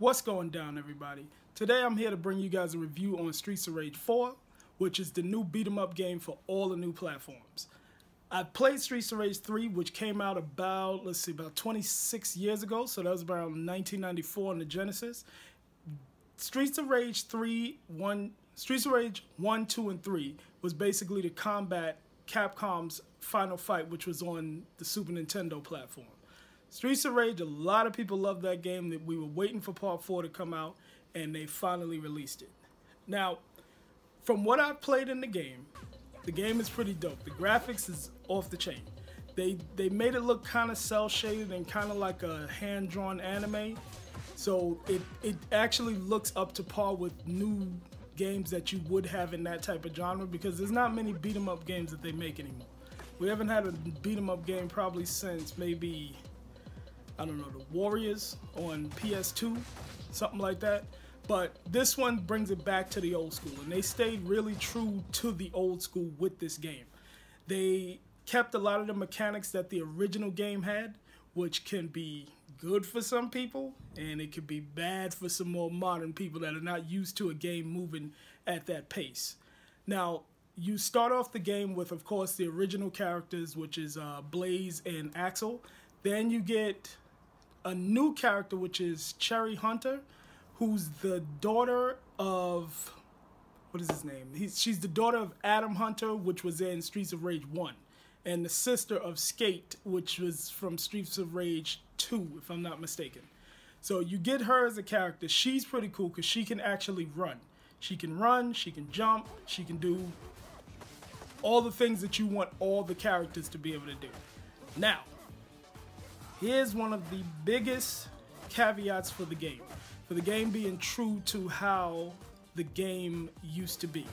What's going down, everybody? Today I'm here to bring you guys a review on Streets of Rage 4, which is the new beat 'em up game for all the new platforms. I played Streets of Rage 3, which came out about, about 26 years ago, so that was around 1994 on the Genesis. Streets of Rage 1, 2, and 3 was basically to combat Capcom's Final Fight, which was on the Super Nintendo platform. Streets of Rage, a lot of people love that game. That we were waiting for Part 4 to come out, and they finally released it. Now, from what I've played in the game is pretty dope. The graphics is off the chain. They made it look kind of cel-shaded and kind of like a hand-drawn anime. So it actually looks up to par with new games that you would have in that type of genre, because there's not many beat 'em up games that they make anymore. We haven't had a beat 'em up game probably since maybe, I don't know, the Warriors on PS2, something like that. But this one brings it back to the old school, and they stayed really true to the old school with this game. They kept a lot of the mechanics that the original game had, which can be good for some people, and it could be bad for some more modern people that are not used to a game moving at that pace. Now, you start off the game with, of course, the original characters, which is Blaze and Axel. Then you get a new character, which is Cherry Hunter, who's the daughter of, what is his name? She's the daughter of Adam Hunter, which was in Streets of Rage 1, and the sister of Skate, which was from Streets of Rage 2, if I'm not mistaken. So you get her as a character. She's pretty cool because she can actually run. She can run, she can jump, she can do all the things that you want all the characters to be able to do. Now, here's one of the biggest caveats for the game being true to how the game used to be.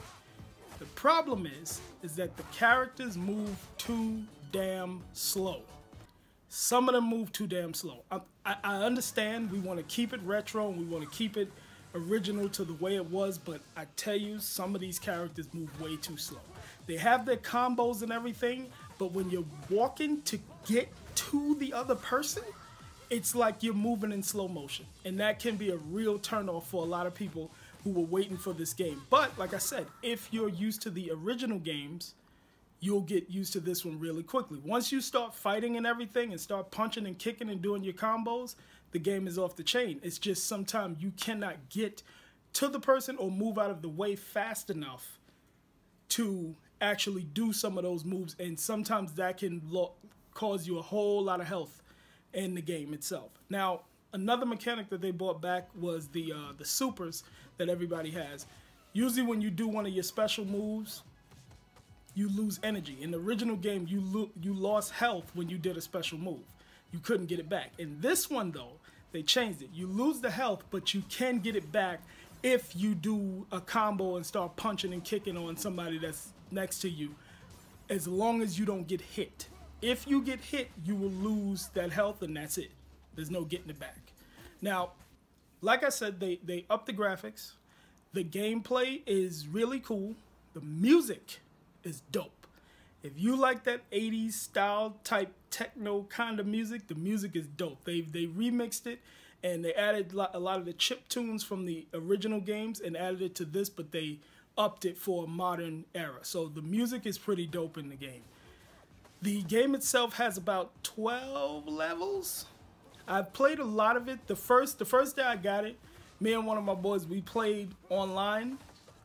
The problem is that the characters move too damn slow. Some of them move too damn slow. I understand we want to keep it retro and we want to keep it original to the way it was, but I tell you, some of these characters move way too slow. They have their combos and everything, but when you're walking to get to the other person, it's like you're moving in slow motion, and that can be a real turnoff for a lot of people who were waiting for this game. But like I said, if you're used to the original games, you'll get used to this one really quickly. Once you start fighting and everything and start punching and kicking and doing your combos, the game is off the chain. It's just sometimes you cannot get to the person or move out of the way fast enough to actually do some of those moves, and sometimes that can cause you a whole lot of health in the game itself. Now, another mechanic that they brought back was the supers that everybody has. Usually when you do one of your special moves, you lose energy. In the original game, you lost health when you did a special move. You couldn't get it back. In this one, though, they changed it. You lose the health, but you can get it back if you do a combo and start punching and kicking on somebody that's next to you, as long as you don't get hit. If you get hit, you will lose that health, and that's it. There's no getting it back. Now, like I said, they upped the graphics. The gameplay is really cool. The music is dope. If you like that 80s style type techno kind of music, the music is dope. They remixed it, and they added a lot of the chip tunes from the original games and added it to this, but they upped it for a modern era. So the music is pretty dope in the game. The game itself has about 12 levels. I've played a lot of it. The first day I got it, me and one of my boys, we played online,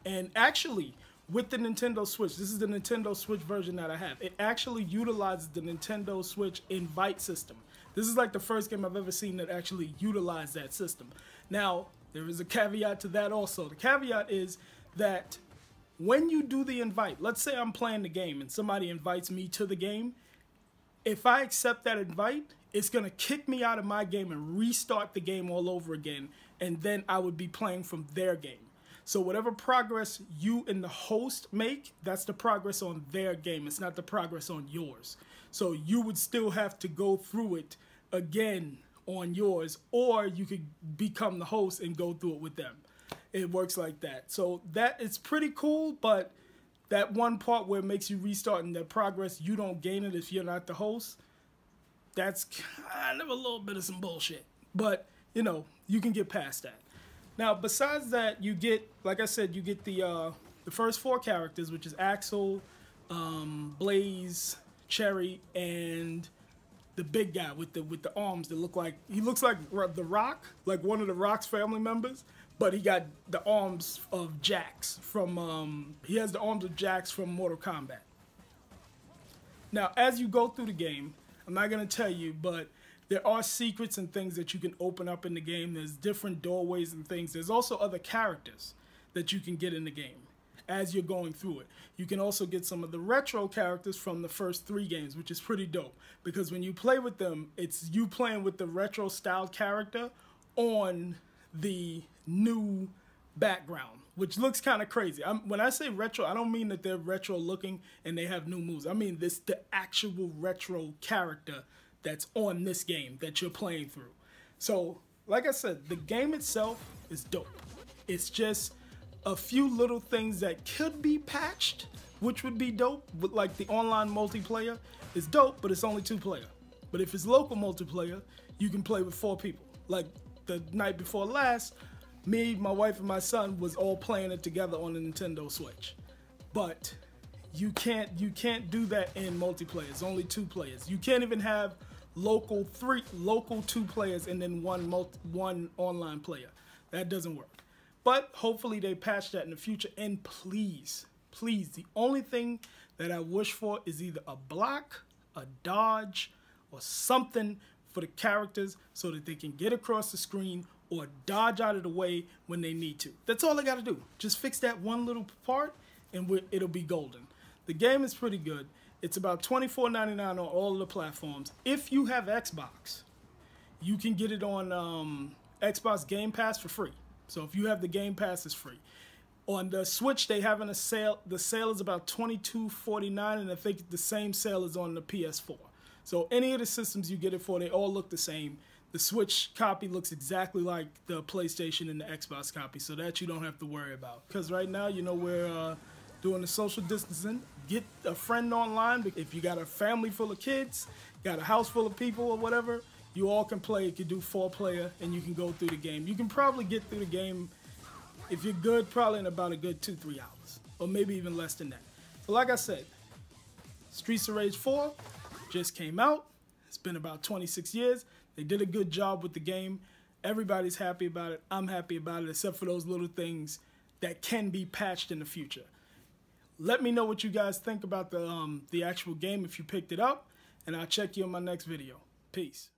and actually with the Nintendo Switch, this is the Nintendo Switch version that I have. It actually utilizes the Nintendo Switch invite system. This is like the first game I've ever seen that actually utilized that system. Now, there is a caveat to that also. The caveat is that when you do the invite, let's say I'm playing the game and somebody invites me to the game, if I accept that invite, it's going to kick me out of my game and restart the game all over again, and then I would be playing from their game. So whatever progress you and the host make, that's the progress on their game. It's not the progress on yours. So you would still have to go through it again on yours, or you could become the host and go through it with them. It works like that. So that is pretty cool, but that one part where it makes you restart and that progress, you don't gain it if you're not the host, that's kind of a little bit of some bullshit. But you know, you can get past that. Now, besides that, you get, like I said, you get the first 4 characters, which is Axel, Blaze, Cherry, and the big guy with the arms that look like, he looks like the Rock, like one of the Rock's family members, but he got the arms of Jax from he has the arms of Jax from Mortal Kombat. Now, as you go through the game, I'm not gonna tell you, but there are secrets and things that you can open up in the game. There's different doorways and things. There's also other characters that you can get in the game as you're going through it. You can also get some of the retro characters from the first 3 games, which is pretty dope. Because when you play with them, it's you playing with the retro style character on the new background, which looks kind of crazy. When I say retro, I don't mean that they're retro looking and they have new moves. I mean the actual retro character that's on this game that you're playing through. So, like I said, the game itself is dope. It's just a few little things that could be patched, which would be dope. But like the online multiplayer is dope, but it's only 2-player. But if it's local multiplayer, you can play with 4 people. Like the night before last, me, my wife, and my son was all playing it together on the Nintendo Switch. But you can't do that in multiplayer. It's only 2 players. You can't even have local 2 players and then one online player. That doesn't work. But hopefully they patch that in the future. And please, the only thing that I wish for is either a block, a dodge, or something for the characters so that they can get across the screen or dodge out of the way when they need to. That's all they got to do. Just fix that one little part and it'll be golden. The game is pretty good. It's about $24.99 on all of the platforms. If you have Xbox, you can get it on Xbox Game Pass for free. So if you have the Game Pass, it's free. On the Switch, they having a sale. The sale is about $22.49, and I think the same sale is on the PS4. So any of the systems you get it for, they all look the same. The Switch copy looks exactly like the PlayStation and the Xbox copy, so that you don't have to worry about. Because right now, you know, we're doing the social distancing. Get a friend online. If you got a family full of kids, got a house full of people or whatever, you all can play. You can do 4-player, and you can go through the game. You can probably get through the game, if you're good, probably in about a good 2-3 hours, or maybe even less than that. So like I said, Streets of Rage 4 just came out. It's been about 26 years. They did a good job with the game. Everybody's happy about it. I'm happy about it, except for those little things that can be patched in the future. Let me know what you guys think about the actual game if you picked it up, and I'll check you on my next video. Peace.